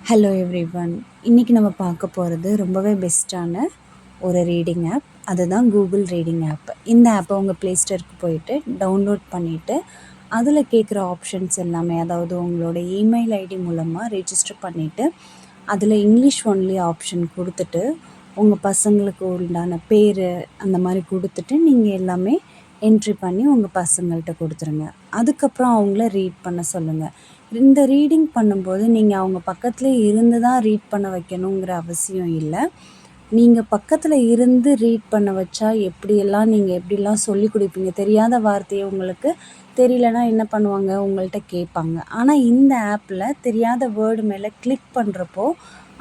Hello everyone. இன்றைக்கி நம்ம பார்க்க போகிறது ரொம்பவே பெஸ்ட்டான ஒரு ரீடிங் ஆப். அதுதான் கூகுள் ரீடிங் ஆப். இந்த ஆப்பை உங்கள் ப்ளே ஸ்டோருக்கு போயிட்டு டவுன்லோட் பண்ணிவிட்டு அதில் கேட்குற ஆப்ஷன்ஸ் எல்லாமே, அதாவது உங்களோட இமெயில் ஐடி மூலமாக ரெஜிஸ்டர் பண்ணிவிட்டு அதில் இங்கிலீஷ் ஒன்லி ஆப்ஷன் கொடுத்துட்டு உங்கள் பசங்களுக்கு உண்டான பேர் அந்த மாதிரி கொடுத்துட்டு நீங்கள் எல்லாமே என்ட்ரி பண்ணி உங்கள் பசங்கள்கிட்ட கொடுத்துருங்க. அதுக்கப்புறம் அவங்கள ரீட் பண்ண சொல்லுங்கள். இந்த ரீடிங் பண்ணும்போது நீங்கள் அவங்க பக்கத்துலேயே இருந்து தான் ரீட் பண்ண வைக்கணுங்கிற அவசியம் இல்லை. நீங்கள் பக்கத்தில் இருந்து ரீட் பண்ண வச்சா எப்படியெல்லாம் நீங்கள் எப்படிலாம் சொல்லி கொடுப்பீங்க. தெரியாத வார்த்தையை உங்களுக்கு தெரியலனா என்ன பண்ணுவாங்க, உங்கள்கிட்ட கேட்பாங்க. ஆனால் இந்த ஆப்பில் தெரியாத வேர்டு மேலே கிளிக் பண்ணுறப்போ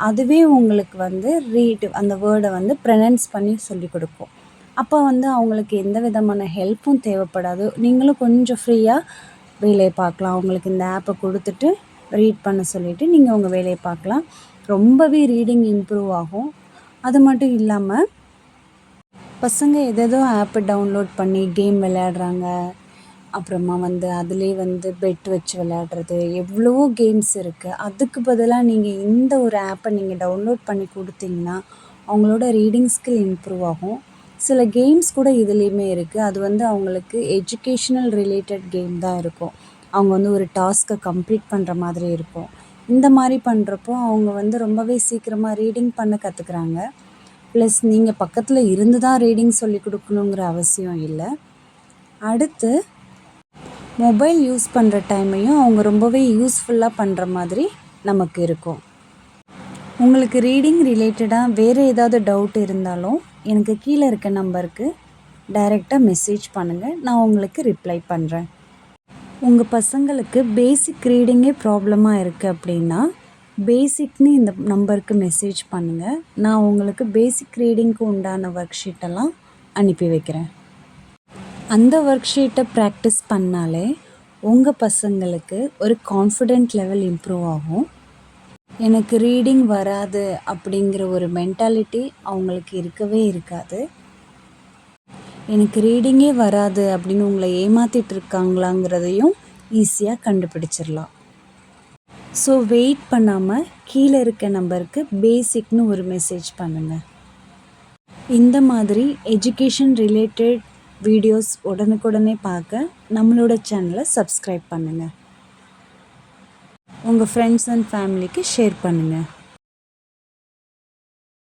அதுவே உங்களுக்கு அந்த வேர்டை ப்ரொனவுன்ஸ் பண்ணி சொல்லி கொடுக்கும். அப்போ அவங்களுக்கு எந்த விதமான ஹெல்ப்பும் தேவைப்படாது. நீங்களும் கொஞ்சம் ஃப்ரீயாக வேலையை பார்க்கலாம். அவங்களுக்கு இந்த ஆப்பை கொடுத்துட்டு ரீட் பண்ண சொல்லிவிட்டு நீங்கள் உங்கள் வேலையை பார்க்கலாம். ரொம்பவே ரீடிங் இம்ப்ரூவ் ஆகும். அது மட்டும் இல்லாமல் பசங்க எதேதோ ஆப்பு டவுன்லோட் பண்ணி கேம் விளையாடுறாங்க. அப்புறமா அதுலேயே பெட் வச்சு விளையாடுறது, எவ்வளவோ கேம்ஸ் இருக்குது. அதுக்கு பதிலாக நீங்கள் இந்த ஒரு ஆப்பை நீங்கள் டவுன்லோட் பண்ணி கொடுத்தீங்கன்னா அவங்களோட ரீடிங் ஸ்கில் இம்ப்ரூவ் ஆகும். சில கேம்ஸ் கூட இதுலேயுமே இருக்குது. அது அவங்களுக்கு எஜுகேஷ்னல் ரிலேட்டட் கேம் தான் இருக்கும். அவங்க ஒரு டாஸ்க்கை கம்ப்ளீட் பண்ணுற மாதிரி இருக்கும். இந்த மாதிரி பண்ணுறப்போ அவங்க ரொம்பவே சீக்கிரமாக ரீடிங் பண்ண கற்றுக்குறாங்க. ப்ளஸ் நீங்கள் பக்கத்தில் இருந்து தான் ரீடிங் சொல்லி கொடுக்கணுங்கிற அவசியம் இல்லை. அடுத்து மொபைல் யூஸ் பண்ணுற டைமையும் அவங்க ரொம்பவே யூஸ்ஃபுல்லாக பண்ணுற மாதிரி நமக்கு இருக்கும். உங்களுக்கு ரீடிங் ரிலேட்டடாக வேறு ஏதாவது டவுட் இருந்தாலும் எனக்கு கீழே இருக்க நம்பருக்கு டைரெக்டாக மெசேஜ் பண்ணுங்கள். நான் உங்களுக்கு ரிப்ளை பண்ணுறேன். உங்கள் பசங்களுக்கு பேசிக் ரீடிங்கே ப்ராப்ளமாக இருக்குது அப்படின்னா பேசிக்னு இந்த நம்பருக்கு மெசேஜ் பண்ணுங்கள். நான் உங்களுக்கு பேசிக் ரீடிங்க்கு உண்டான ஒர்க் ஷீட்டெல்லாம் அனுப்பி வைக்கிறேன். அந்த ஒர்க் ஷீட்டை ப்ராக்டிஸ் பண்ணாலே உங்கள் பசங்களுக்கு ஒரு கான்ஃபிடென்ட் லெவல் இம்ப்ரூவ் ஆகும். எனக்கு ரீடிங் வராது அப்படிங்கிற ஒரு மென்டாலிட்டி அவங்களுக்கு இருக்கவே இருக்காது. எனக்கு ரீடிங்கே வராது அப்படின்னு உங்களை ஏமாற்றிட்டு இருக்காங்களாங்கிறதையும் ஈஸியாக கண்டுபிடிச்சிடலாம். ஸோ வெயிட் பண்ணாமல் கீழே இருக்க நம்பருக்கு பேசிக்னு ஒரு மெசேஜ் பண்ணுங்கள். இந்த மாதிரி எஜுகேஷன் ரிலேட்டட் வீடியோஸ் உடனுக்குடனே பார்க்க நம்மளோட சேனலை சப்ஸ்கிரைப் பண்ணுங்கள். உங்கள் ஃப்ரெண்ட்ஸ் அண்ட் ஃபேமிலிக்கு ஷேர் பண்ணுங்கள்.